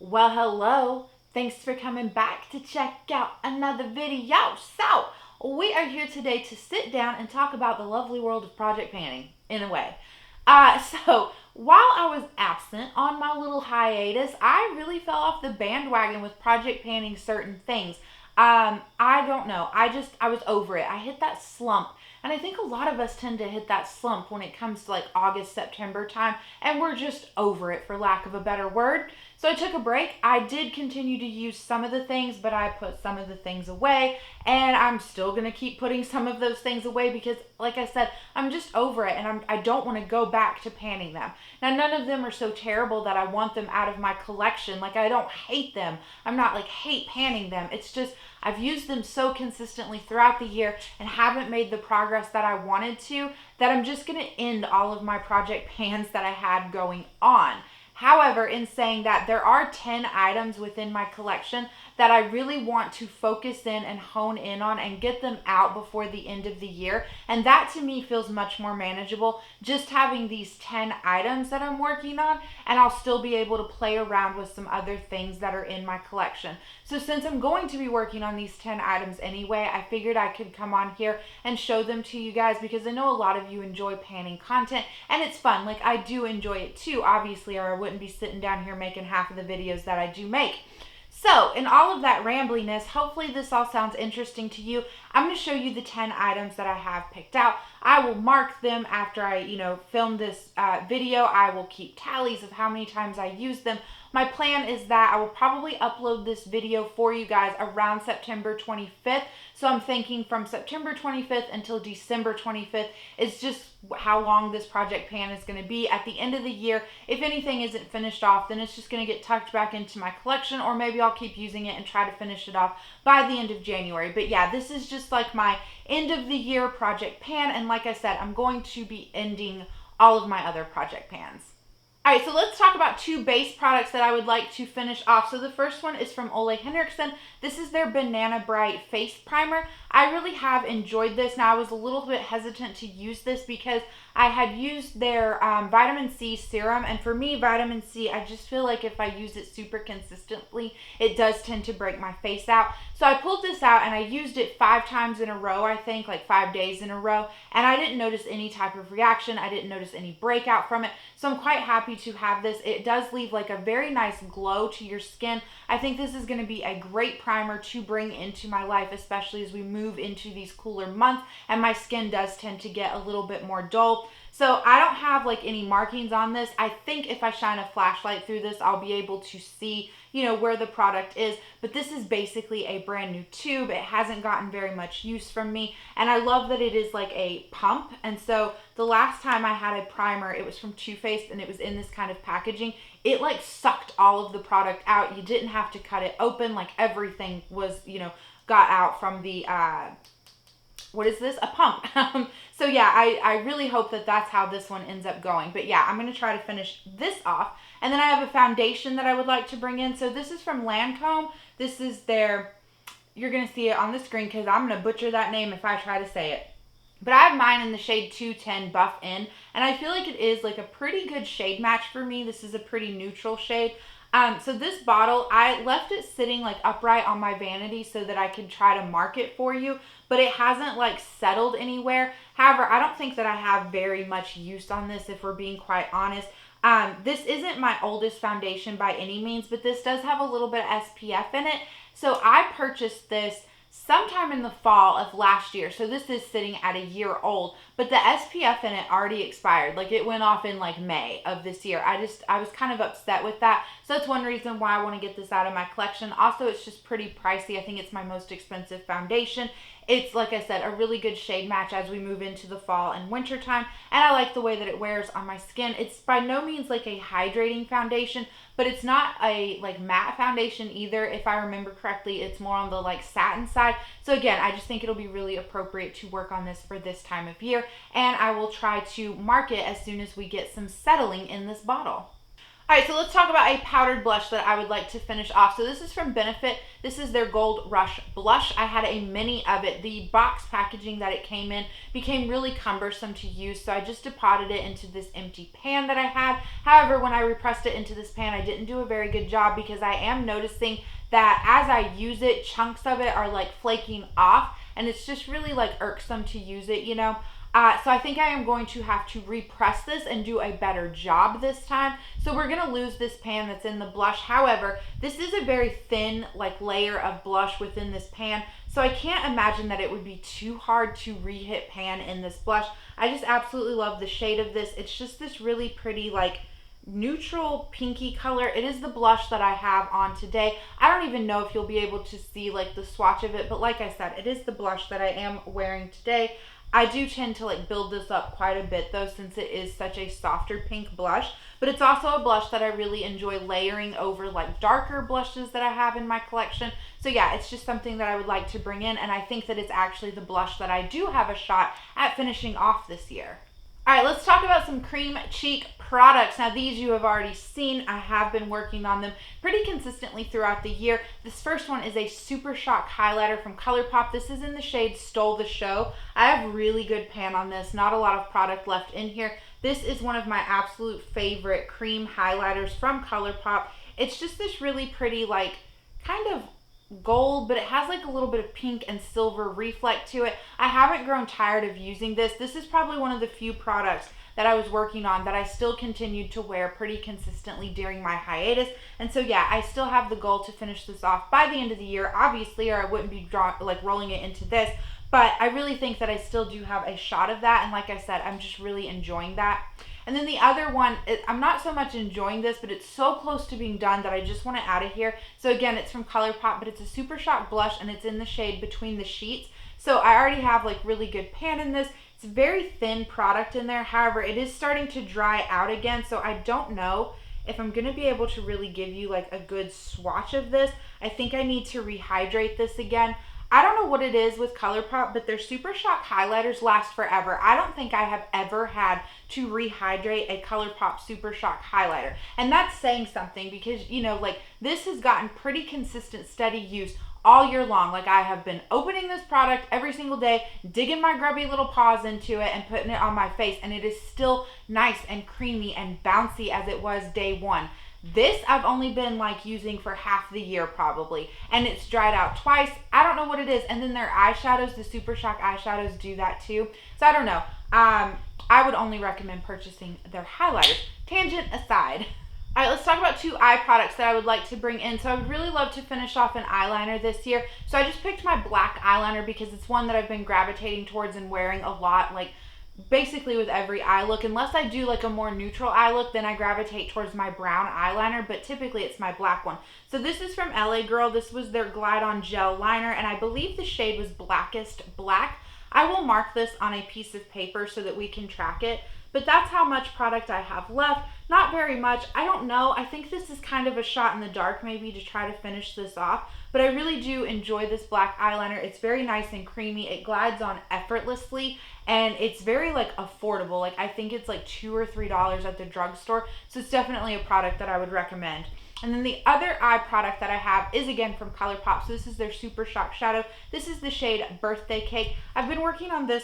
Well, hello. Thanks for coming back to check out another video. So, we are here today to sit down and talk about the lovely world of project panning, in a way. So, while I was absent on my little hiatus, I really fell off the bandwagon with project panning certain things. I don't know. I was over it. I hit that slump. And I think a lot of us tend to hit that slump when it comes to like August, September time, and we're just over it, for lack of a better word. So I took a break. I did continue to use some of the things, but I put some of the things away, and I'm still going to keep putting some of those things away because, like I said, I'm just over it, and I don't want to go back to panning them. Now, none of them are so terrible that I want them out of my collection. Like, I don't hate them. I'm not like hate panning them. It's just I've used them so consistently throughout the year and haven't made the progress that I wanted to, that I'm just going to end all of my project pans that I had going on. However, in saying that, there are 10 items within my collection that I really want to focus in and hone in on and get them out before the end of the year. And that to me feels much more manageable, just having these 10 items that I'm working on, and I'll still be able to play around with some other things that are in my collection. So since I'm going to be working on these 10 items anyway, I figured I could come on here and show them to you guys because I know a lot of you enjoy panning content and it's fun. Like, I do enjoy it too, obviously, or I wouldn't be sitting down here making half of the videos that I do make. So, in all of that rambliness, hopefully this all sounds interesting to you. I'm going to show you the 10 items that I have picked out. I will mark them after I, film this video. I will keep tallies of how many times I use them. My plan is that I will probably upload this video for you guys around September 25th. So I'm thinking from September 25th until December 25th is just how long this project pan is going to be. At the end of the year, if anything isn't finished off, then it's just going to get tucked back into my collection, or maybe I'll keep using it and try to finish it off by the end of January. But yeah, this is just like my end of the year project pan, and like I said, I'm going to be ending all of my other project pans. Alright, so let's talk about two base products that I would like to finish off. So the first one is from Ole Henriksen. This is their Banana Bright Face Primer. I really have enjoyed this. Now, I was a little bit hesitant to use this because I had used their vitamin C serum, and for me, vitamin C, I just feel like if I use it super consistently, it does tend to break my face out. So I pulled this out and I used it 5 times in a row, I think, like 5 days in a row, and I didn't notice any type of reaction. I didn't notice any breakout from it, so I'm quite happy to have this. It does leave like a very nice glow to your skin. I think this is going to be a great primer to bring into my life, especially as we move into these cooler months and my skin does tend to get a little bit more dull. So I don't have like any markings on this. I think if I shine a flashlight through this, I'll be able to see, where the product is. But this is basically a brand new tube. It hasn't gotten very much use from me. And I love that it is like a pump. And so the last time I had a primer, it was from Too Faced and it was in this kind of packaging. It like sucked all of the product out. You didn't have to cut it open. Like everything was, got out from the, what is this? A pump. So yeah, I really hope that that's how this one ends up going. But yeah, I'm going to try to finish this off. And then I have a foundation that I would like to bring in. So this is from Lancôme. This is their, you're going to see it on the screen because I'm going to butcher that name if I try to say it. But I have mine in the shade 210 Buff In. And I feel like it is like a pretty good shade match for me. This is a pretty neutral shade. So this bottle, I left it sitting like upright on my vanity so that I could try to mark it for you, but it hasn't like settled anywhere. However, I don't think that I have very much use on this, if we're being quite honest. This isn't my oldest foundation by any means, but this does have a little bit of SPF in it. So I purchased this sometime in the fall of last year. So this is sitting at a year old, but the SPF in it already expired. Like it went off in like May of this year. I was kind of upset with that. So that's one reason why I want to get this out of my collection. Also, it's just pretty pricey. I think it's my most expensive foundation. It's, like I said, a really good shade match as we move into the fall and winter time, and I like the way that it wears on my skin. It's by no means like a hydrating foundation, but it's not a like matte foundation either. If I remember correctly, it's more on the like satin side. So again, I just think it'll be really appropriate to work on this for this time of year, and I will try to mark it as soon as we get some settling in this bottle. Alright, so let's talk about a powdered blush that I would like to finish off. So this is from Benefit. This is their Gold Rush blush. I had a mini of it. The box packaging that it came in became really cumbersome to use, so I just deposited it into this empty pan that I had. However, when I repressed it into this pan, I didn't do a very good job because I am noticing that as I use it, chunks of it are like flaking off, and it's just really like irksome to use it, you know. So I think I am going to have to repress this and do a better job this time. So we're going to lose this pan that's in the blush. However, this is a very thin like layer of blush within this pan. So I can't imagine that it would be too hard to re-hit pan in this blush. I just absolutely love the shade of this. It's just this really pretty like neutral pinky color. It is the blush that I have on today. I don't even know if you'll be able to see like the swatch of it, but like I said, it is the blush that I am wearing today. I do tend to like build this up quite a bit though, since it is such a softer pink blush, but it's also a blush that I really enjoy layering over like darker blushes that I have in my collection. So yeah, it's just something that I would like to bring in, and I think that it's actually the blush that I do have a shot at finishing off this year. Alright, let's talk about some cream cheek products. Now these you have already seen. I have been working on them pretty consistently throughout the year. This first one is a Supershock highlighter from ColourPop. This is in the shade Stole the Show. I have really good pan on this. Not a lot of product left in here. This is one of my absolute favorite cream highlighters from ColourPop. It's just this really pretty like kind of gold, but it has like a little bit of pink and silver reflect to it. I haven't grown tired of using this. This is probably one of the few products that I was working on that I still continued to wear pretty consistently during my hiatus. And so yeah, I still have the goal to finish this off by the end of the year, obviously, or I wouldn't be rolling it into this. But I really think that I still do have a shot of that, and like I said, I'm just really enjoying that. And then the other one, I'm not so much enjoying this, but it's so close to being done that I just want to add it here. So again, it's from ColourPop, but it's a Supershock blush, and it's in the shade Between the Sheets. So I already have like really good pan in this. It's a very thin product in there. However, it is starting to dry out again, so I don't know if I'm going to be able to really give you like a good swatch of this. I think I need to rehydrate this again. I don't know what it is with ColourPop, but their Supershock highlighters last forever. I don't think I have ever had to rehydrate a ColourPop Supershock highlighter. And that's saying something because, you know, like this has gotten pretty consistent, steady use all year long. Like I have been opening this product every single day, digging my grubby little paws into it and putting it on my face. And it is still nice and creamy and bouncy as it was day one. This I've only been like using for half the year probably, and it's dried out twice. I don't know what it is. And then their eyeshadows, the Supershock eyeshadows do that too. So I don't know. I would only recommend purchasing their highlighters. Tangent aside. All right, let's talk about two eye products that I would like to bring in. So I would really love to finish off an eyeliner this year. So I just picked my black eyeliner because it's one that I've been gravitating towards and wearing a lot, like basically with every eye look. Unless I do like a more neutral eye look, then I gravitate towards my brown eyeliner, but typically it's my black one. So this is from LA Girl. This was their Glide On Gel Liner, and I believe the shade was Blackest Black. I will mark this on a piece of paper so that we can track it, but that's how much product I have left. Not very much. I don't know. I think this is kind of a shot in the dark maybe to try to finish this off, but I really do enjoy this black eyeliner. It's very nice and creamy. It glides on effortlessly, and it's very like affordable. Like I think it's like $2 or $3 at the drugstore, so it's definitely a product that I would recommend. And then the other eye product that I have is again from ColourPop. So this is their Supershock Shadow. This is the shade Birthday Cake. I've been working on this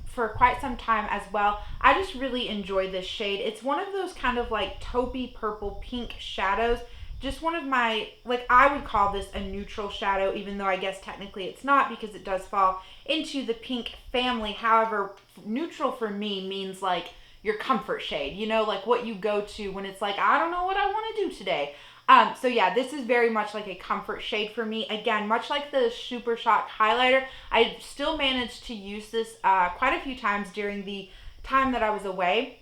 for quite some time as well. I just really enjoy this shade. It's one of those kind of like taupey purple pink shadows. Just one of my, like I would call this a neutral shadow, even though I guess technically it's not because it does fall into the pink family. However, neutral for me means like your comfort shade, you know, like what you go to when it's like, I don't know what I want to do today. So yeah, this is very much like a comfort shade for me. Again, much like the Supershock highlighter, I still managed to use this quite a few times during the time that I was away,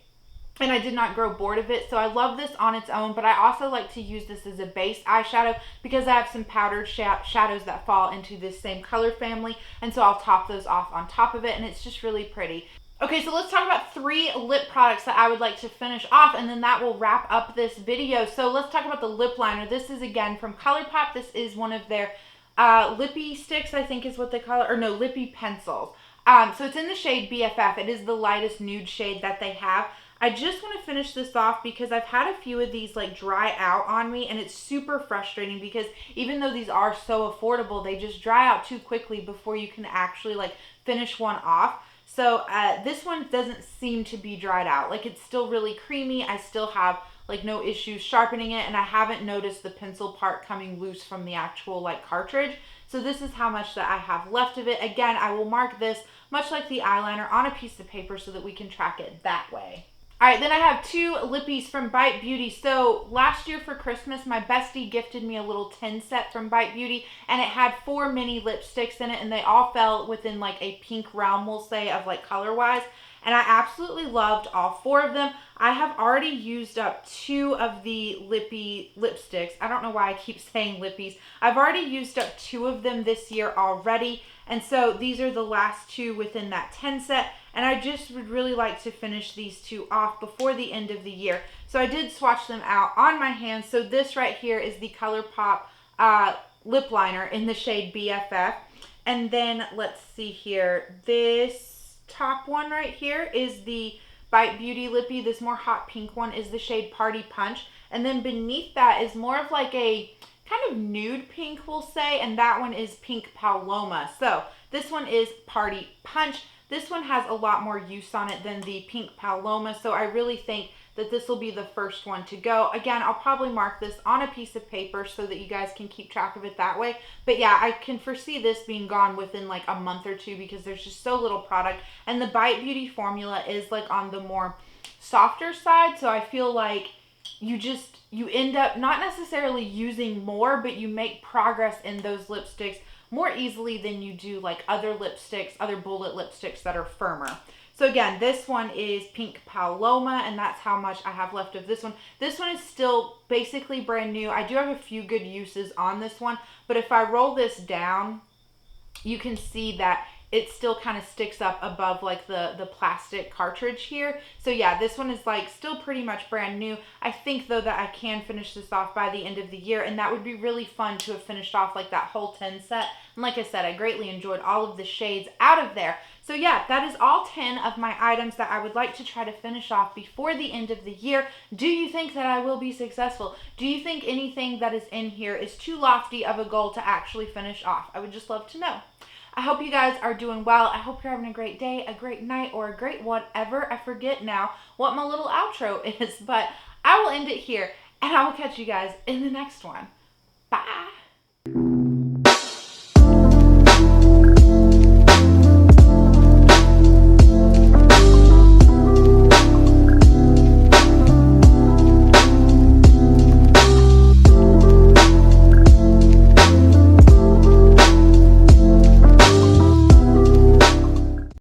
and I did not grow bored of it. So I love this on its own, but I also like to use this as a base eyeshadow because I have some powdered shadows that fall into this same color family, and so I'll top those off on top of it, and it's just really pretty. Okay, so let's talk about 3 lip products that I would like to finish off, and then that will wrap up this video. So let's talk about the lip liner. This is again from ColourPop. This is one of their lippie sticks, I think is what they call it, or no, lippie pencils. So it's in the shade BFF. It is the lightest nude shade that they have. I just want to finish this off because I've had a few of these like dry out on me, and it's super frustrating because even though these are so affordable, they just dry out too quickly before you can actually like finish one off. So this one doesn't seem to be dried out. Like, it's still really creamy. I still have like no issues sharpening it, and I haven't noticed the pencil part coming loose from the actual like cartridge. So this is how much that I have left of it. Again, I will mark this much like the eyeliner on a piece of paper so that we can track it that way. All right, then I have two lippies from Bite Beauty. So last year for Christmas, my bestie gifted me a little tin set from Bite Beauty, and it had 4 mini lipsticks in it, and they all fell within like a pink realm, we'll say, of like color-wise. And I absolutely loved all 4 of them. I have already used up 2 of the Lippie lipsticks. I don't know why I keep saying lippies. I've already used up 2 of them this year already. And so these are the last 2 within that 10 set. And I just would really like to finish these 2 off before the end of the year. So I did swatch them out on my hands. So this right here is the ColourPop lip liner in the shade BFF. And then let's see here. This top one right here is the Bite Beauty Lippie. This more hot pink one is the shade Party Punch. And then beneath that is more of like a kind of nude pink, we'll say. And that one is Pink Paloma. So this one is Party Punch. This one has a lot more use on it than the Pink Paloma, so I really think that this will be the first one to go. Again, I'll probably mark this on a piece of paper so that you guys can keep track of it that way. But yeah, I can foresee this being gone within like a month or 2 because there's just so little product. And the Bite Beauty formula is like on the more softer side, so I feel like you end up not necessarily using more, but you make progress in those lipsticks more easily than you do like other lipsticks, other bullet lipsticks that are firmer. So again, this one is Pink Paloma, and that's how much I have left of this one. This one is still basically brand new. I do have a few good uses on this one, but if I roll this down, you can see that it still kind of sticks up above like the plastic cartridge here. So yeah, this one is like still pretty much brand new. I think though that I can finish this off by the end of the year, and that would be really fun to have finished off like that whole 10 set. And like I said, I greatly enjoyed all of the shades out of there. So yeah, that is all 10 of my items that I would like to try to finish off before the end of the year. Do you think that I will be successful? Do you think anything that is in here is too lofty of a goal to actually finish off? I would just love to know. I hope you guys are doing well. I hope you're having a great day, a great night, or a great whatever. I forget now what my little outro is, but I will end it here, and I will catch you guys in the next one. Bye.